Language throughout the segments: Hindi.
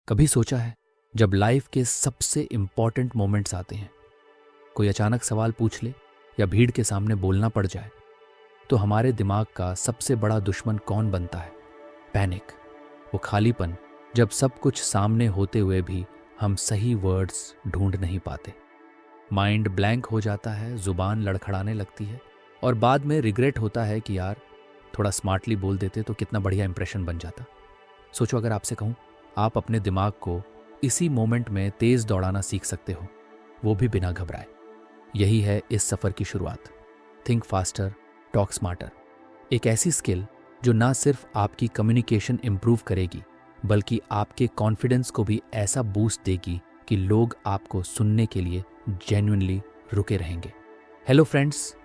कभी सोचा है जब लाइफ के सबसे इम्पॉर्टेंट मोमेंट्स आते हैं, कोई अचानक सवाल पूछ ले या भीड़ के सामने बोलना पड़ जाए, तो हमारे दिमाग का सबसे बड़ा दुश्मन कौन बनता है? पैनिक। वो खालीपन जब सब कुछ सामने होते हुए भी हम सही वर्ड्स ढूंढ नहीं पाते। माइंड ब्लैंक हो जाता है, जुबान लड़खड़ाने लगती है और बाद में रिग्रेट होता है कि यार थोड़ा स्मार्टली बोल देते तो कितना बढ़िया इंप्रेशन बन जाता। सोचो, अगर आपसे कहूँ आप अपने दिमाग को इसी मोमेंट में तेज दौड़ाना सीख सकते हो, वो भी बिना घबराए। यही है इस सफ़र की शुरुआत। Think faster, talk smarter. एक ऐसी स्किल जो ना सिर्फ आपकी कम्युनिकेशन इंप्रूव करेगी बल्कि आपके कॉन्फिडेंस को भी ऐसा बूस्ट देगी कि लोग आपको सुनने के लिए जेन्युइनली रुके रहेंगे। हेलो फ्रेंड्स,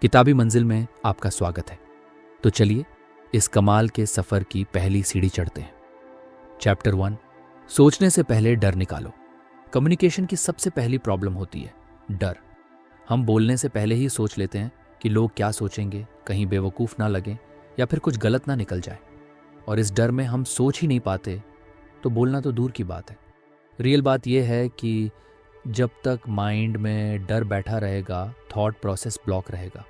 किताबी मंजिल में आपका स्वागत है। तो चलिए इस कमाल के सफ़र की पहली सीढ़ी चढ़ते हैं। चैप्टर 1, सोचने से पहले डर निकालो। कम्युनिकेशन की सबसे पहली प्रॉब्लम होती है डर। हम बोलने से पहले ही सोच लेते हैं कि लोग क्या सोचेंगे, कहीं बेवकूफ़ ना लगें या फिर कुछ गलत ना निकल जाए। और इस डर में हम सोच ही नहीं पाते तो बोलना तो दूर की बात है। रियल बात यह है कि जब तक माइंड में डर बैठा रहेगा, थॉट प्रोसेस ब्लॉक रहेगा।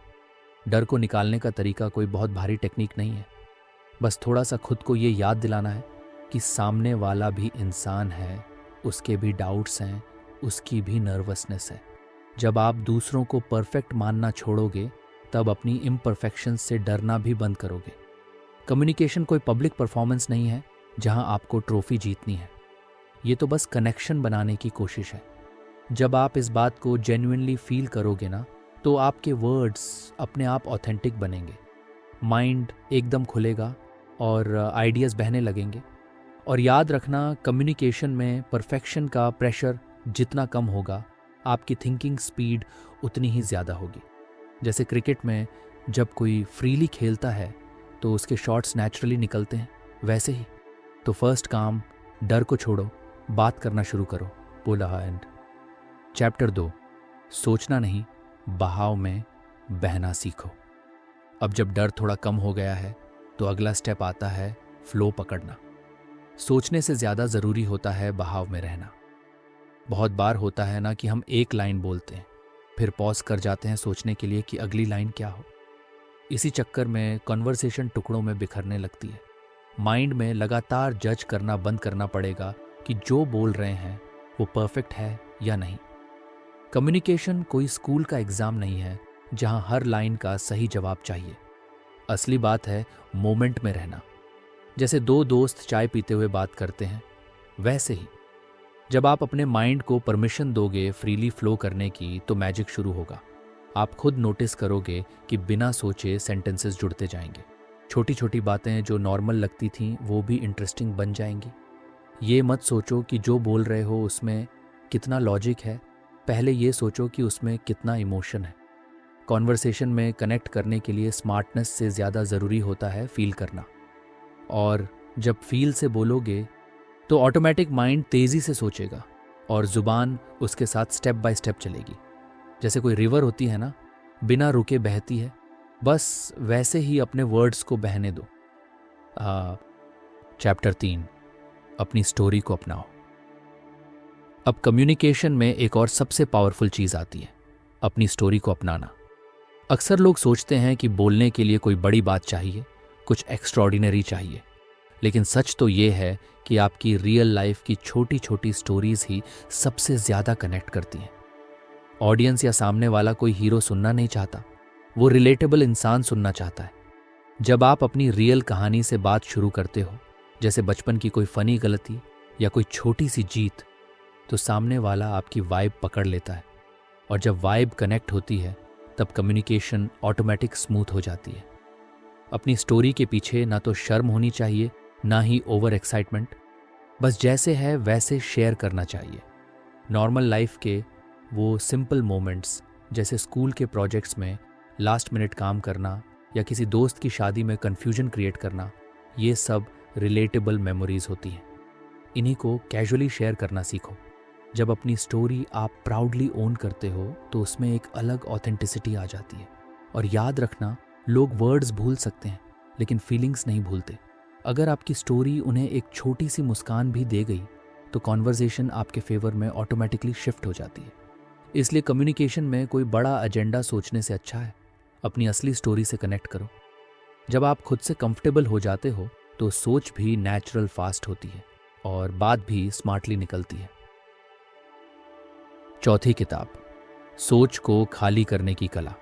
डर को निकालने का तरीका कोई बहुत भारी टेक्निक नहीं है, बस थोड़ा सा खुद को ये याद दिलाना है कि सामने वाला भी इंसान है, उसके भी डाउट्स हैं, उसकी भी नर्वसनेस है। जब आप दूसरों को परफेक्ट मानना छोड़ोगे तब अपनी इम्परफेक्शन से डरना भी बंद करोगे। कम्युनिकेशन कोई पब्लिक परफॉर्मेंस नहीं है जहां आपको ट्रॉफी जीतनी है। ये तो बस कनेक्शन बनाने की कोशिश है। जब आप इस बात को जेन्युइनली फील करोगे ना, तो आपके वर्ड्स अपने आप ऑथेंटिक बनेंगे, माइंड एकदम खुलेगा और आइडियाज़ बहने लगेंगे। और याद रखना, कम्युनिकेशन में परफेक्शन का प्रेशर जितना कम होगा, आपकी थिंकिंग स्पीड उतनी ही ज़्यादा होगी। जैसे क्रिकेट में जब कोई फ्रीली खेलता है तो उसके शॉट्स नेचुरली निकलते हैं, वैसे ही तो फर्स्ट काम, डर को छोड़ो, बात करना शुरू करो। बोला एंड। चैप्टर 2, सोचना नहीं, बहाव में बहना सीखो। अब जब डर थोड़ा कम हो गया है तो अगला स्टेप आता है फ्लो पकड़ना। सोचने से ज़्यादा ज़रूरी होता है बहाव में रहना। बहुत बार होता है ना कि हम एक लाइन बोलते हैं, फिर पॉज कर जाते हैं सोचने के लिए कि अगली लाइन क्या हो। इसी चक्कर में कन्वर्सेशन टुकड़ों में बिखरने लगती है। माइंड में लगातार जज करना बंद करना पड़ेगा कि जो बोल रहे हैं वो परफेक्ट है या नहीं। कम्युनिकेशन कोई स्कूल का एग्ज़ाम नहीं है जहां हर लाइन का सही जवाब चाहिए। असली बात है मोमेंट में रहना। जैसे दो दोस्त चाय पीते हुए बात करते हैं, वैसे ही जब आप अपने माइंड को परमिशन दोगे फ्रीली फ्लो करने की, तो मैजिक शुरू होगा। आप खुद नोटिस करोगे कि बिना सोचे सेंटेंसेस जुड़ते जाएंगे। छोटी छोटी बातें जो नॉर्मल लगती थीं वो भी इंटरेस्टिंग बन जाएंगी। ये मत सोचो कि जो बोल रहे हो उसमें कितना लॉजिक है, पहले ये सोचो कि उसमें कितना इमोशन है। कॉन्वर्सेशन में कनेक्ट करने के लिए स्मार्टनेस से ज़्यादा ज़रूरी होता है फील करना। और जब फील से बोलोगे तो ऑटोमेटिक माइंड तेज़ी से सोचेगा और ज़ुबान उसके साथ स्टेप बाय स्टेप चलेगी। जैसे कोई रिवर होती है ना, बिना रुके बहती है, बस वैसे ही अपने वर्ड्स को बहने दो। चैप्टर 3, अपनी स्टोरी को अपनाओ। अब कम्युनिकेशन में एक और सबसे पावरफुल चीज़ आती है, अपनी स्टोरी को अपनाना। अक्सर लोग सोचते हैं कि बोलने के लिए कोई बड़ी बात चाहिए, कुछ एक्स्ट्रॉर्डिनरी चाहिए, लेकिन सच तो ये है कि आपकी रियल लाइफ की छोटी छोटी स्टोरीज ही सबसे ज़्यादा कनेक्ट करती हैं। ऑडियंस या सामने वाला कोई हीरो सुनना नहीं चाहता, वो रिलेटेबल इंसान सुनना चाहता है। जब आप अपनी रियल कहानी से बात शुरू करते हो, जैसे बचपन की कोई फ़नी गलती या कोई छोटी सी जीत, तो सामने वाला आपकी वाइब पकड़ लेता है। और जब वाइब कनेक्ट होती है तब कम्युनिकेशन ऑटोमेटिक स्मूथ हो जाती है। अपनी स्टोरी के पीछे ना तो शर्म होनी चाहिए, ना ही ओवर एक्साइटमेंट। बस जैसे है वैसे शेयर करना चाहिए। नॉर्मल लाइफ के वो सिंपल मोमेंट्स, जैसे स्कूल के प्रोजेक्ट्स में लास्ट मिनट काम करना या किसी दोस्त की शादी में कन्फ्यूजन क्रिएट करना, ये सब रिलेटेबल मेमोरीज होती हैं। इन्हीं को कैजुअली शेयर करना सीखो। जब अपनी स्टोरी आप प्राउडली ओन करते हो तो उसमें एक अलग ऑथेंटिसिटी आ जाती है। और याद रखना, लोग वर्ड्स भूल सकते हैं लेकिन फीलिंग्स नहीं भूलते। अगर आपकी स्टोरी उन्हें एक छोटी सी मुस्कान भी दे गई तो कॉन्वर्जेशन आपके फेवर में ऑटोमेटिकली शिफ्ट हो जाती है। इसलिए कम्युनिकेशन में कोई बड़ा एजेंडा सोचने से अच्छा है अपनी असली स्टोरी से कनेक्ट करो। जब आप खुद से कंफर्टेबल हो जाते हो तो सोच भी नेचुरल फास्ट होती है और बात भी स्मार्टली निकलती है। चौथी किताब, सोच को खाली करने की कला।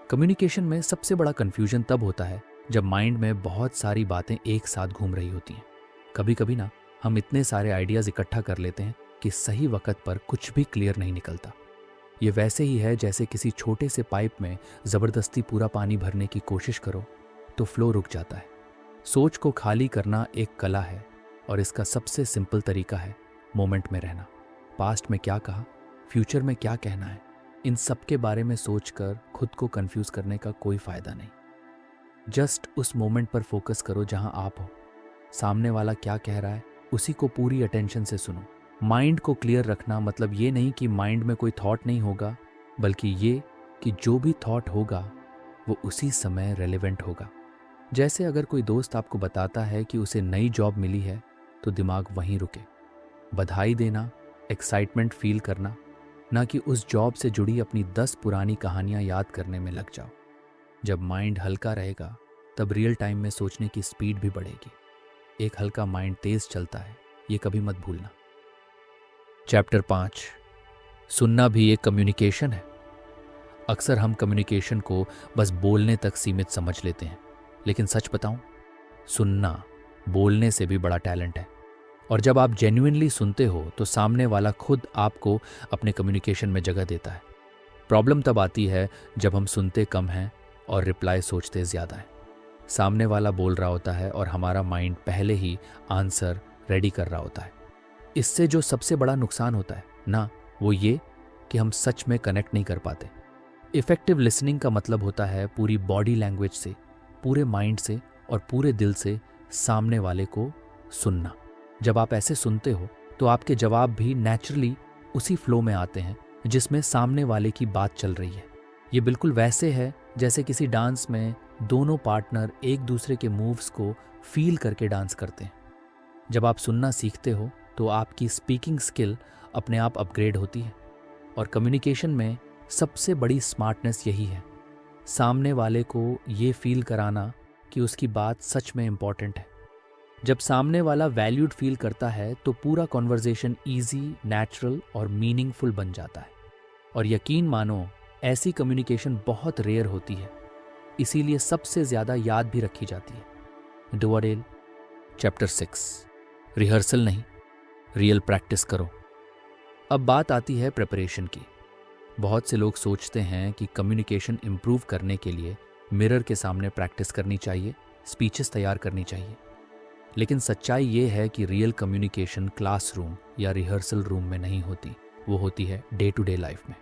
कम्युनिकेशन में सबसे बड़ा कंफ्यूजन तब होता है जब माइंड में बहुत सारी बातें एक साथ घूम रही होती हैं। कभी कभी ना हम इतने सारे आइडियाज इकट्ठा कर लेते हैं कि सही वक्त पर कुछ भी क्लियर नहीं निकलता। ये वैसे ही है जैसे किसी छोटे से पाइप में ज़बरदस्ती पूरा पानी भरने की कोशिश करो तो फ्लो रुक जाता है। सोच को खाली करना एक कला है और इसका सबसे सिंपल तरीका है मोमेंट में रहना। पास्ट में क्या कहा, फ्यूचर में क्या कहना है, इन सब के बारे में सोचकर खुद को कंफ्यूज करने का कोई फायदा नहीं। जस्ट उस मोमेंट पर फोकस करो जहां आप हो। सामने वाला क्या कह रहा है उसी को पूरी अटेंशन से सुनो। माइंड को क्लियर रखना मतलब ये नहीं कि माइंड में कोई थॉट नहीं होगा, बल्कि ये कि जो भी थॉट होगा वो उसी समय रेलेवेंट होगा। जैसे अगर कोई दोस्त आपको बताता है कि उसे नई जॉब मिली है तो दिमाग वहीं रुके। बधाई देना, एक्साइटमेंट फील करना, ना कि उस जॉब से जुड़ी अपनी 10 पुरानी कहानियां याद करने में लग जाओ। जब माइंड हल्का रहेगा तब रियल टाइम में सोचने की स्पीड भी बढ़ेगी। एक हल्का माइंड तेज चलता है, ये कभी मत भूलना। चैप्टर 5, सुनना भी एक कम्युनिकेशन है। अक्सर हम कम्युनिकेशन को बस बोलने तक सीमित समझ लेते हैं, लेकिन सच बताऊं, सुनना बोलने से भी बड़ा टैलेंट है। और जब आप जेन्युइनली सुनते हो तो सामने वाला खुद आपको अपने कम्युनिकेशन में जगह देता है। प्रॉब्लम तब आती है जब हम सुनते कम हैं और रिप्लाई सोचते ज़्यादा है। सामने वाला बोल रहा होता है और हमारा माइंड पहले ही आंसर रेडी कर रहा होता है। इससे जो सबसे बड़ा नुकसान होता है ना, वो ये कि हम सच में कनेक्ट नहीं कर पाते। इफेक्टिव लिसनिंग का मतलब होता है पूरी बॉडी लैंग्वेज से, पूरे माइंड से और पूरे दिल से सामने वाले को सुनना। जब आप ऐसे सुनते हो तो आपके जवाब भी नेचुरली उसी फ्लो में आते हैं जिसमें सामने वाले की बात चल रही है। ये बिल्कुल वैसे है जैसे किसी डांस में दोनों पार्टनर एक दूसरे के मूव्स को फील करके डांस करते हैं। जब आप सुनना सीखते हो तो आपकी स्पीकिंग स्किल अपने आप अपग्रेड होती है। और कम्युनिकेशन में सबसे बड़ी स्मार्टनेस यही है, सामने वाले को ये फील कराना कि उसकी बात सच में इम्पॉर्टेंट है। जब सामने वाला वैल्यूड फील करता है तो पूरा कॉन्वर्जेशन ईजी, नेचुरल और मीनिंगफुल बन जाता है। और यकीन मानो, ऐसी कम्युनिकेशन बहुत रेयर होती है, इसीलिए सबसे ज़्यादा याद भी रखी जाती है। डुआडेल। चैप्टर 6, रिहर्सल नहीं, रियल प्रैक्टिस करो। अब बात आती है प्रिपरेशन की। बहुत से लोग सोचते हैं कि कम्युनिकेशन इम्प्रूव करने के लिए मिरर के सामने प्रैक्टिस करनी चाहिए, स्पीचेस तैयार करनी चाहिए। लेकिन सच्चाई ये है कि रियल कम्युनिकेशन क्लासरूम या रिहर्सल रूम में नहीं होती, वो होती है डे टू डे लाइफ में।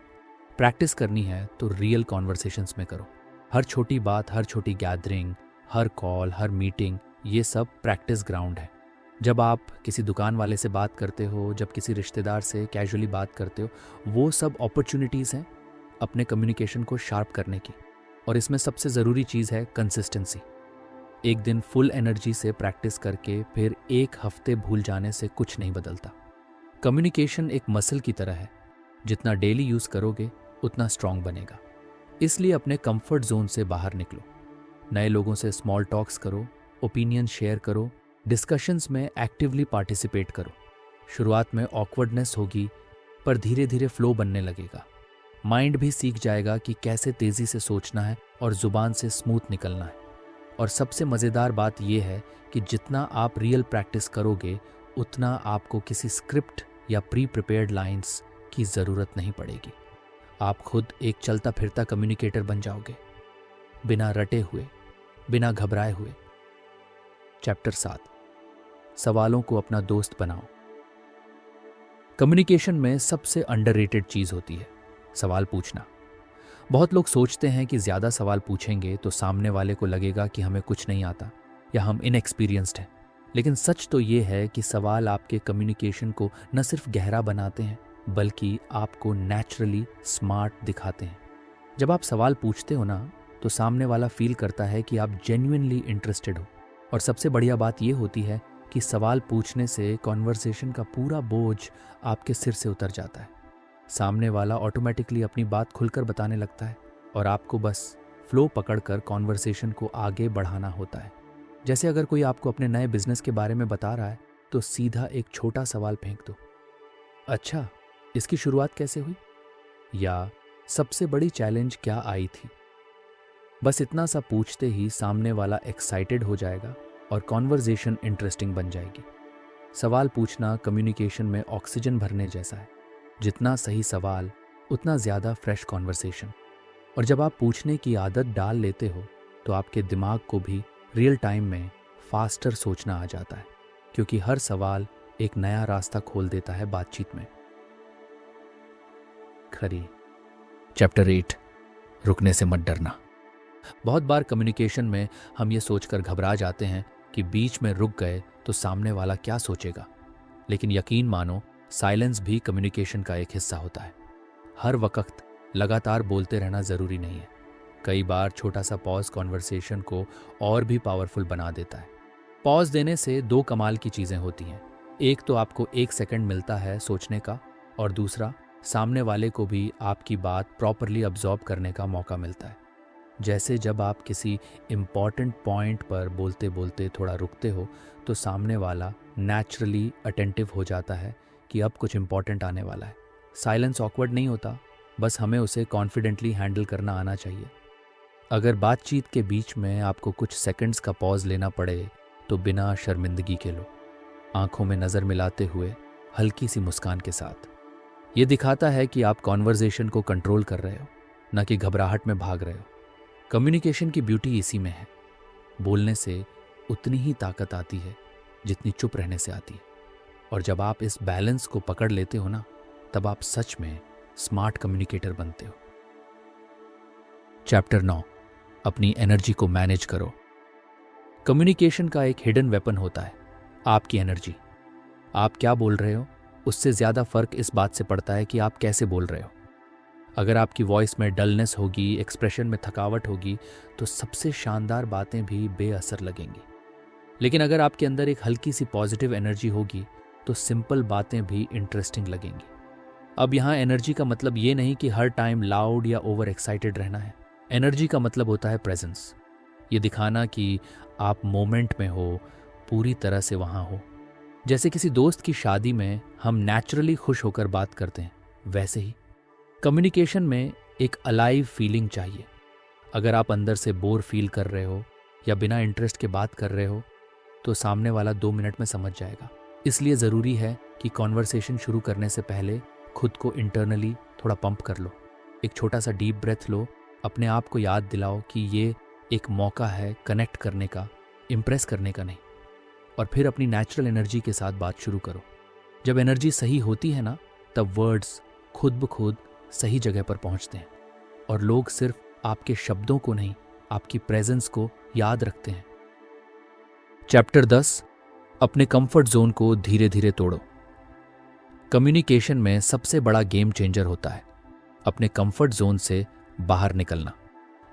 प्रैक्टिस करनी है तो रियल कॉन्वर्सेशंस में करो। हर छोटी बात, हर छोटी गैदरिंग, हर कॉल, हर मीटिंग, ये सब प्रैक्टिस ग्राउंड है। जब आप किसी दुकान वाले से बात करते हो, जब किसी रिश्तेदार से कैजुअली बात करते हो, वो सब अपॉर्चुनिटीज़ हैं अपने कम्युनिकेशन को शार्प करने की। और इसमें सबसे ज़रूरी चीज़ है कंसिस्टेंसी। एक दिन फुल एनर्जी से प्रैक्टिस करके फिर एक हफ्ते भूल जाने से कुछ नहीं बदलता। कम्युनिकेशन एक मसल की तरह है, जितना डेली यूज़ करोगे उतना स्ट्रांग बनेगा। इसलिए अपने कंफर्ट जोन से बाहर निकलो, नए लोगों से स्मॉल टॉक्स करो, ओपिनियन शेयर करो, डिस्कशंस में एक्टिवली पार्टिसिपेट करो। शुरुआत में ऑकवर्डनेस होगी, पर धीरे धीरे फ्लो बनने लगेगा। माइंड भी सीख जाएगा कि कैसे तेज़ी से सोचना है और ज़ुबान से स्मूथ निकलना है। और सबसे मज़ेदार बात यह है कि जितना आप रियल प्रैक्टिस करोगे उतना आपको किसी स्क्रिप्ट या प्री प्रिपेयर्ड लाइंस की ज़रूरत नहीं पड़ेगी। आप खुद एक चलता फिरता कम्युनिकेटर बन जाओगे, बिना रटे हुए, बिना घबराए हुए। चैप्टर 7, सवालों को अपना दोस्त बनाओ। कम्युनिकेशन में सबसे अंडररेटेड चीज़ होती है सवाल पूछना। बहुत लोग सोचते हैं कि ज़्यादा सवाल पूछेंगे तो सामने वाले को लगेगा कि हमें कुछ नहीं आता या हम इनएक्सपीरियंस्ड हैं। लेकिन सच तो ये है कि सवाल आपके कम्युनिकेशन को न सिर्फ गहरा बनाते हैं, बल्कि आपको नेचुरली स्मार्ट दिखाते हैं। जब आप सवाल पूछते हो ना, तो सामने वाला फील करता है कि आप जेन्युइनली इंटरेस्टेड हो। और सबसे बढ़िया बात यह होती है कि सवाल पूछने से कॉन्वर्सेशन का पूरा बोझ आपके सिर से उतर जाता है। सामने वाला ऑटोमेटिकली अपनी बात खुलकर बताने लगता है और आपको बस फ्लो पकड़कर कॉन्वर्सेशन को आगे बढ़ाना होता है। जैसे अगर कोई आपको अपने नए बिजनेस के बारे में बता रहा है तो सीधा एक छोटा सवाल फेंक दो, अच्छा इसकी शुरुआत कैसे हुई, या सबसे बड़ी चैलेंज क्या आई थी। बस इतना सा पूछते ही सामने वाला एक्साइटेड हो जाएगा और कॉन्वर्सेशन इंटरेस्टिंग बन जाएगी। सवाल पूछना कम्युनिकेशन में ऑक्सीजन भरने जैसा है। जितना सही सवाल उतना ज़्यादा फ्रेश कॉन्वर्सेशन। और जब आप पूछने की आदत डाल लेते हो तो आपके दिमाग को भी रियल टाइम में फास्टर सोचना आ जाता है, क्योंकि हर सवाल एक नया रास्ता खोल देता है बातचीत में। खरी। चैप्टर 8, रुकने से मत डरना। बहुत बार कम्युनिकेशन में हम ये सोचकर घबरा जाते हैं कि बीच में रुक गए तो सामने वाला क्या सोचेगा, लेकिन यकीन मानो साइलेंस भी कम्युनिकेशन का एक हिस्सा होता है। हर वक्त लगातार बोलते रहना ज़रूरी नहीं है। कई बार छोटा सा पॉज कॉन्वर्सेशन को और भी पावरफुल बना देता है। पॉज देने से दो कमाल की चीज़ें होती हैं। एक तो आपको 1 सेकंड मिलता है सोचने का, और दूसरा सामने वाले को भी आपकी बात प्रॉपरली अब्जॉर्ब करने का मौका मिलता है। जैसे जब आप किसी इम्पॉर्टेंट पॉइंट पर बोलते बोलते थोड़ा रुकते हो तो सामने वाला नेचुरली अटेंटिव हो जाता है कि अब कुछ इम्पॉर्टेंट आने वाला है। साइलेंस ऑकवर्ड नहीं होता, बस हमें उसे कॉन्फिडेंटली हैंडल करना आना चाहिए। अगर बातचीत के बीच में आपको कुछ सेकंड्स का पॉज लेना पड़े तो बिना शर्मिंदगी के लो, आंखों में नज़र मिलाते हुए हल्की सी मुस्कान के साथ। ये दिखाता है कि आप कॉन्वर्सेशन को कंट्रोल कर रहे हो, न कि घबराहट में भाग रहे हो। कम्युनिकेशन की ब्यूटी इसी में है। बोलने से उतनी ही ताकत आती है जितनी चुप रहने से आती है। और जब आप इस बैलेंस को पकड़ लेते हो ना, तब आप सच में स्मार्ट कम्युनिकेटर बनते हो। चैप्टर 9, अपनी एनर्जी को मैनेज करो। कम्युनिकेशन का एक हिडन वेपन होता है, आपकी एनर्जी। आप क्या बोल रहे हो उससे ज़्यादा फर्क इस बात से पड़ता है कि आप कैसे बोल रहे हो। अगर आपकी वॉइस में डलनेस होगी, एक्सप्रेशन में थकावट होगी, तो सबसे शानदार बातें भी बेअसर लगेंगी। लेकिन अगर आपके अंदर एक हल्की सी पॉजिटिव एनर्जी होगी तो सिंपल बातें भी इंटरेस्टिंग लगेंगी। अब यहाँ एनर्जी का मतलब ये नहीं कि हर टाइम लाउड या ओवर एक्साइटेड रहना है। एनर्जी का मतलब होता है प्रेजेंस। ये दिखाना कि आप मोमेंट में हो, पूरी तरह से वहाँ हो। जैसे किसी दोस्त की शादी में हम नेचुरली खुश होकर बात करते हैं, वैसे ही कम्युनिकेशन में एक अलाइव फीलिंग चाहिए। अगर आप अंदर से बोर फील कर रहे हो या बिना इंटरेस्ट के बात कर रहे हो तो सामने वाला 2 मिनट में समझ जाएगा। इसलिए ज़रूरी है कि कॉन्वर्सेशन शुरू करने से पहले खुद को इंटरनली थोड़ा पंप कर लो। एक छोटा सा डीप ब्रेथ लो, अपने आप को याद दिलाओ कि ये एक मौका है कनेक्ट करने का, इम्प्रेस करने का नहीं। और फिर अपनी नेचुरल एनर्जी के साथ बात शुरू करो। जब एनर्जी सही होती है ना, तब वर्ड्स खुद ब खुद सही जगह पर पहुंचते हैं और लोग सिर्फ आपके शब्दों को नहीं, आपकी प्रेजेंस को याद रखते हैं। चैप्टर 10, अपने कंफर्ट जोन को धीरे धीरे तोड़ो। कम्युनिकेशन में सबसे बड़ा गेम चेंजर होता है अपने कंफर्ट जोन से बाहर निकलना।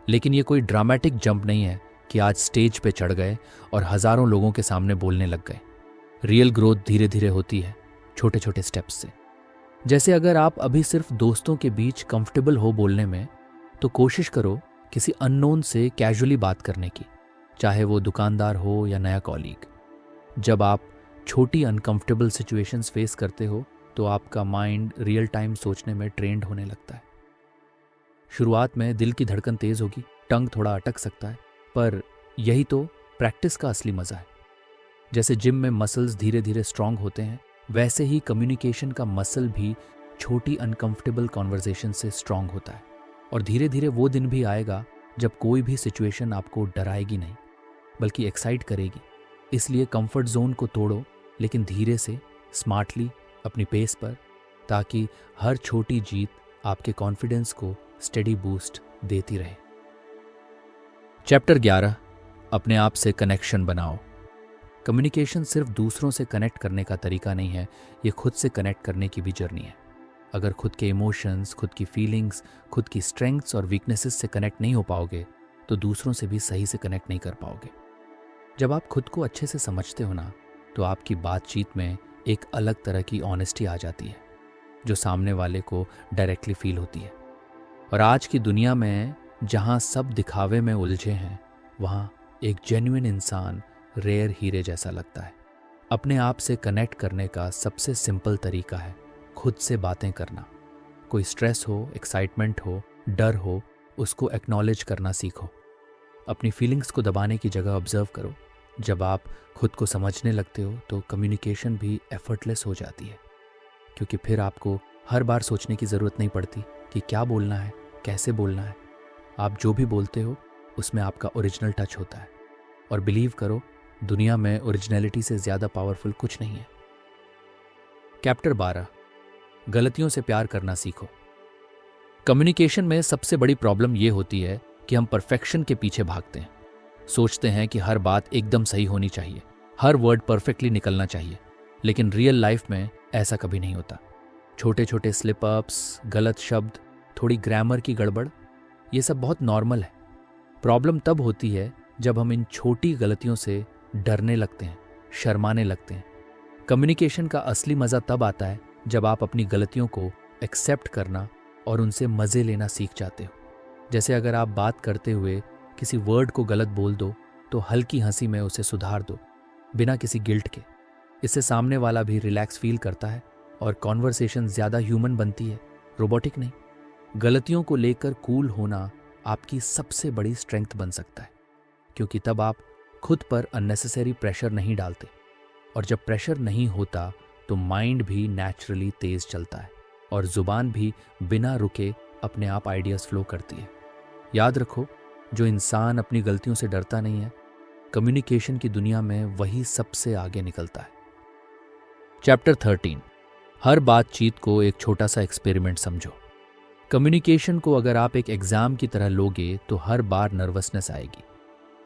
लेकिन ये कोई ड्रामेटिक जंप नहीं है कि आज स्टेज पे चढ़ गए और हजारों लोगों के सामने बोलने लग गए। रियल ग्रोथ धीरे धीरे होती है, छोटे छोटे स्टेप्स से। जैसे अगर आप अभी सिर्फ दोस्तों के बीच कंफर्टेबल हो बोलने में, तो कोशिश करो किसी अननोन से कैजुअली बात करने की, चाहे वो दुकानदार हो या नया कॉलीग। जब आप छोटी अनकंफर्टेबल सिचुएशंस फेस करते हो तो आपका माइंड रियल टाइम सोचने में ट्रेंड होने लगता है। शुरुआत में दिल की धड़कन तेज होगी, टंग थोड़ा अटक सकता है, पर यही तो प्रैक्टिस का असली मजा है। जैसे जिम में मसल्स धीरे धीरे स्ट्रांग होते हैं, वैसे ही कम्युनिकेशन का मसल भी छोटी अनकंफर्टेबल कॉन्वर्सेशन से स्ट्रांग होता है। और धीरे धीरे वो दिन भी आएगा जब कोई भी सिचुएशन आपको डराएगी नहीं, बल्कि एक्साइट करेगी। इसलिए कंफर्ट जोन को तोड़ो, लेकिन धीरे से, स्मार्टली, अपनी पेस पर, ताकि हर छोटी जीत आपके कॉन्फिडेंस को स्टेडी बूस्ट देती रहे। चैप्टर 11, अपने आप से कनेक्शन बनाओ। कम्युनिकेशन सिर्फ दूसरों से कनेक्ट करने का तरीका नहीं है, ये खुद से कनेक्ट करने की भी जर्नी है। अगर खुद के इमोशंस, खुद की फीलिंग्स, खुद की स्ट्रेंथ्स और वीकनेसेस से कनेक्ट नहीं हो पाओगे तो दूसरों से भी सही से कनेक्ट नहीं कर पाओगे। जब आप खुद को अच्छे से समझते हो ना, तो आपकी बातचीत में एक अलग तरह की ऑनेस्टी आ जाती है जो सामने वाले को डायरेक्टली फील होती है। और आज की दुनिया में जहाँ सब दिखावे में उलझे हैं, वहाँ एक जेन्युइन इंसान रेयर हीरे जैसा लगता है। अपने आप से कनेक्ट करने का सबसे सिंपल तरीका है खुद से बातें करना। कोई स्ट्रेस हो, एक्साइटमेंट हो, डर हो, उसको एक्नॉलेज करना सीखो। अपनी फीलिंग्स को दबाने की जगह ऑब्जर्व करो। जब आप खुद को समझने लगते हो तो कम्युनिकेशन भी एफर्टलेस हो जाती है, क्योंकि फिर आपको हर बार सोचने की ज़रूरत नहीं पड़ती कि क्या बोलना है, कैसे बोलना है। आप जो भी बोलते हो उसमें आपका ओरिजिनल टच होता है। और बिलीव करो, दुनिया में ओरिजिनलिटी से ज़्यादा पावरफुल कुछ नहीं है। चैप्टर 12, गलतियों से प्यार करना सीखो। कम्युनिकेशन में सबसे बड़ी प्रॉब्लम ये होती है कि हम परफेक्शन के पीछे भागते हैं। सोचते हैं कि हर बात एकदम सही होनी चाहिए, हर वर्ड परफेक्टली निकलना चाहिए, लेकिन रियल लाइफ में ऐसा कभी नहीं होता। छोटे छोटे स्लिप अप्स, गलत शब्द, थोड़ी ग्रामर की गड़बड़, ये सब बहुत नॉर्मल है। प्रॉब्लम तब होती है जब हम इन छोटी गलतियों से डरने लगते हैं, शर्माने लगते हैं। कम्युनिकेशन का असली मज़ा तब आता है जब आप अपनी गलतियों को एक्सेप्ट करना और उनसे मज़े लेना सीख जाते हो। जैसे अगर आप बात करते हुए किसी वर्ड को गलत बोल दो तो हल्की हंसी में उसे सुधार दो, बिना किसी गिल्ट के। इससे सामने वाला भी रिलैक्स फील करता है और कॉन्वर्सेशन ज़्यादा ह्यूमन बनती है, रोबोटिक नहीं। गलतियों को लेकर कूल होना आपकी सबसे बड़ी स्ट्रेंथ बन सकता है, क्योंकि तब आप खुद पर अननेसेसरी प्रेशर नहीं डालते। और जब प्रेशर नहीं होता तो माइंड भी नेचुरली तेज चलता है और जुबान भी बिना रुके अपने आप आइडियाज़ फ्लो करती है। याद रखो, जो इंसान अपनी गलतियों से डरता नहीं है, कम्युनिकेशन की दुनिया में वही सबसे आगे निकलता है। चैप्टर 13, हर बातचीत को एक छोटा सा एक्सपेरिमेंट समझो। कम्युनिकेशन को अगर आप एक एग्जाम की तरह लोगे तो हर बार नर्वसनेस आएगी,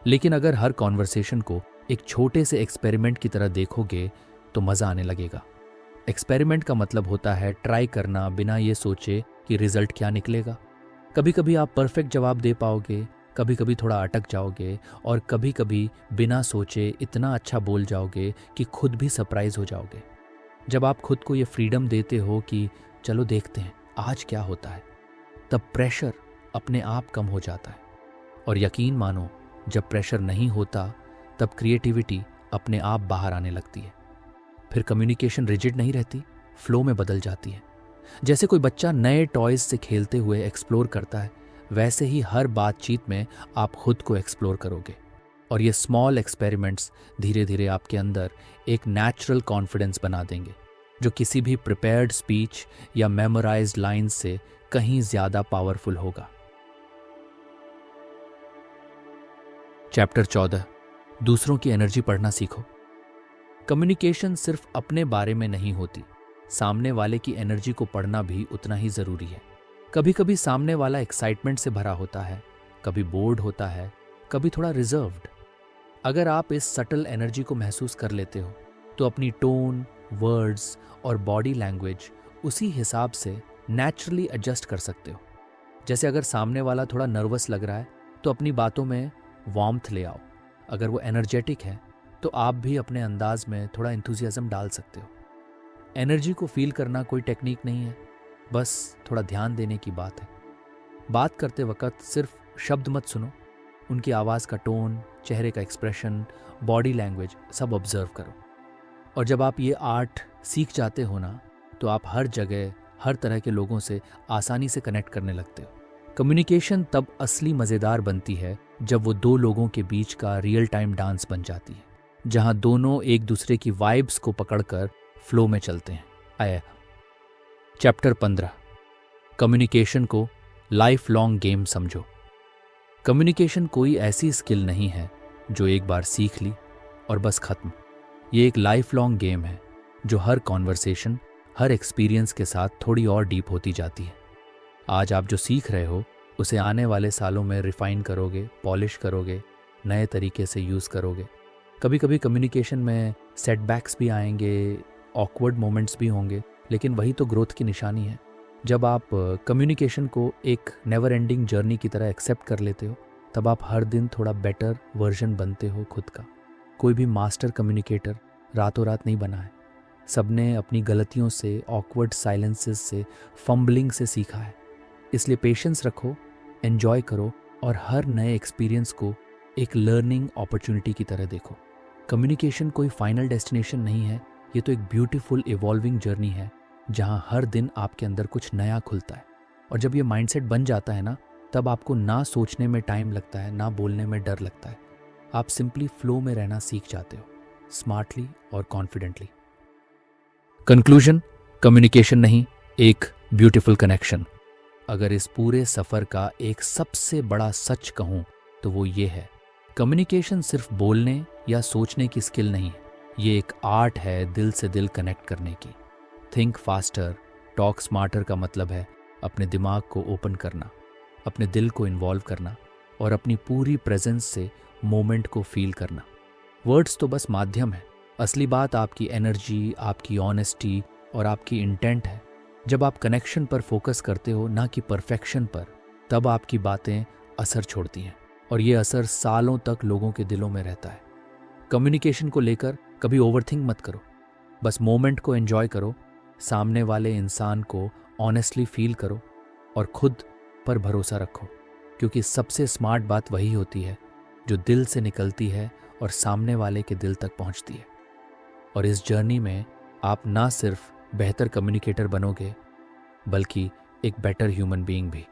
लेकिन अगर हर कॉन्वर्सेशन को एक छोटे से एक्सपेरिमेंट की तरह देखोगे तो मज़ा आने लगेगा। एक्सपेरिमेंट का मतलब होता है ट्राई करना बिना ये सोचे कि रिजल्ट क्या निकलेगा। कभी कभी आप परफेक्ट जवाब दे पाओगे, कभी कभी थोड़ा अटक जाओगे, और कभी कभी बिना सोचे इतना अच्छा बोल जाओगे कि खुद भी सरप्राइज हो जाओगे। जब आप खुद को ये फ्रीडम देते हो कि चलो देखते हैं आज क्या होता है, तब प्रेशर अपने आप कम हो जाता है। और यकीन मानो, जब प्रेशर नहीं होता तब क्रिएटिविटी अपने आप बाहर आने लगती है। फिर कम्युनिकेशन रिजिड नहीं रहती, फ्लो में बदल जाती है। जैसे कोई बच्चा नए टॉयज से खेलते हुए एक्सप्लोर करता है, वैसे ही हर बातचीत में आप खुद को एक्सप्लोर करोगे। और ये स्मॉल एक्सपेरिमेंट्स धीरे धीरे आपके अंदर एक नेचुरल कॉन्फिडेंस बना देंगे, जो किसी भी प्रिपेयर्ड स्पीच या मेमोराइज्ड लाइन्स से कहीं ज्यादा पावरफुल होगा। चैप्टर 14, दूसरों की एनर्जी पढ़ना सीखो। कम्युनिकेशन सिर्फ अपने बारे में नहीं होती, सामने वाले की एनर्जी को पढ़ना भी उतना ही जरूरी है। कभी कभी सामने वाला एक्साइटमेंट से भरा होता है, कभी बोर्ड होता है, कभी थोड़ा रिजर्व्ड। अगर आप इस सटल एनर्जी को महसूस कर लेते हो तो अपनी टोन, वर्ड्स और बॉडी लैंग्वेज उसी हिसाब से नेचुरली एडजस्ट कर सकते हो। जैसे अगर सामने वाला थोड़ा नर्वस लग रहा है तो अपनी बातों में वार्मथ ले आओ। अगर वो एनर्जेटिक है तो आप भी अपने अंदाज में थोड़ा एंथुसियाज्म डाल सकते हो। एनर्जी को फील करना कोई टेक्निक नहीं है, बस थोड़ा ध्यान देने की बात है। बात करते वक्त सिर्फ शब्द मत सुनो, उनकी आवाज़ का टोन, चेहरे का एक्सप्रेशन, बॉडी लैंग्वेज सब ऑब्जर्व करो। और जब आप ये आर्ट सीख जाते हो ना, तो आप हर जगह, हर तरह के लोगों से आसानी से कनेक्ट करने लगते हो। कम्युनिकेशन तब असली मज़ेदार बनती है जब वो दो लोगों के बीच का रियल टाइम डांस बन जाती है, जहां दोनों एक दूसरे की वाइब्स को पकड़कर फ्लो में चलते हैं। आया चैप्टर 15, कम्युनिकेशन को लाइफ लॉन्ग गेम समझो। कम्युनिकेशन कोई ऐसी स्किल नहीं है जो एक बार सीख ली और बस खत्म। ये एक लाइफ लॉन्ग गेम है जो हर कॉन्वर्सेशन, हर एक्सपीरियंस के साथ थोड़ी और डीप होती जाती है। आज आप जो सीख रहे हो उसे आने वाले सालों में रिफाइन करोगे, पॉलिश करोगे, नए तरीके से यूज़ करोगे। कभी कभी कम्युनिकेशन में सेटबैक्स भी आएंगे, ऑकवर्ड मोमेंट्स भी होंगे, लेकिन वही तो ग्रोथ की निशानी है। जब आप कम्युनिकेशन को एक नेवर एंडिंग जर्नी की तरह एक्सेप्ट कर लेते हो, तब आप हर दिन थोड़ा बेटर वर्जन बनते हो खुद का। कोई भी मास्टर कम्युनिकेटर रातों रात नहीं बना है। सबने अपनी गलतियों से, ऑकवर्ड साइलेंसेस से, फंबलिंग से सीखा है। इसलिए पेशेंस रखो, एन्जॉय करो और हर नए एक्सपीरियंस को एक लर्निंग अपॉर्चुनिटी की तरह देखो। कम्युनिकेशन कोई फाइनल डेस्टिनेशन नहीं है, ये तो एक ब्यूटीफुल इवॉल्विंग जर्नी है जहाँ हर दिन आपके अंदर कुछ नया खुलता है। और जब ये माइंडसेट बन जाता है ना, तब आपको ना सोचने में टाइम लगता है, ना बोलने में डर लगता है। आप सिंपली फ्लो में रहना सीख जाते हो, स्मार्टली और कॉन्फिडेंटली। कंक्लूजन, कम्युनिकेशन नहीं, एक ब्यूटीफुल कनेक्शन। अगर इस पूरे सफ़र का एक सबसे बड़ा सच कहूँ तो वो ये है, कम्युनिकेशन सिर्फ बोलने या सोचने की स्किल नहीं है, ये एक आर्ट है दिल से दिल कनेक्ट करने की। थिंक फास्टर, टॉक स्मार्टर का मतलब है अपने दिमाग को ओपन करना, अपने दिल को इन्वॉल्व करना और अपनी पूरी प्रेजेंस से मोमेंट को फील करना। वर्ड्स तो बस माध्यम है, असली बात आपकी एनर्जी, आपकी ऑनेस्टी और आपकी इंटेंट है। जब आप कनेक्शन पर फोकस करते हो, ना कि परफेक्शन पर, तब आपकी बातें असर छोड़ती हैं और ये असर सालों तक लोगों के दिलों में रहता है। कम्युनिकेशन को लेकर कभी ओवरथिंक मत करो, बस मोमेंट को एंजॉय करो, सामने वाले इंसान को ऑनेस्टली फील करो और खुद पर भरोसा रखो, क्योंकि सबसे स्मार्ट बात वही होती है जो दिल से निकलती है और सामने वाले के दिल तक पहुंचती है। और इस जर्नी में आप ना सिर्फ बेहतर कम्युनिकेटर बनोगे, बल्कि एक बेटर ह्यूमन बीइंग भी।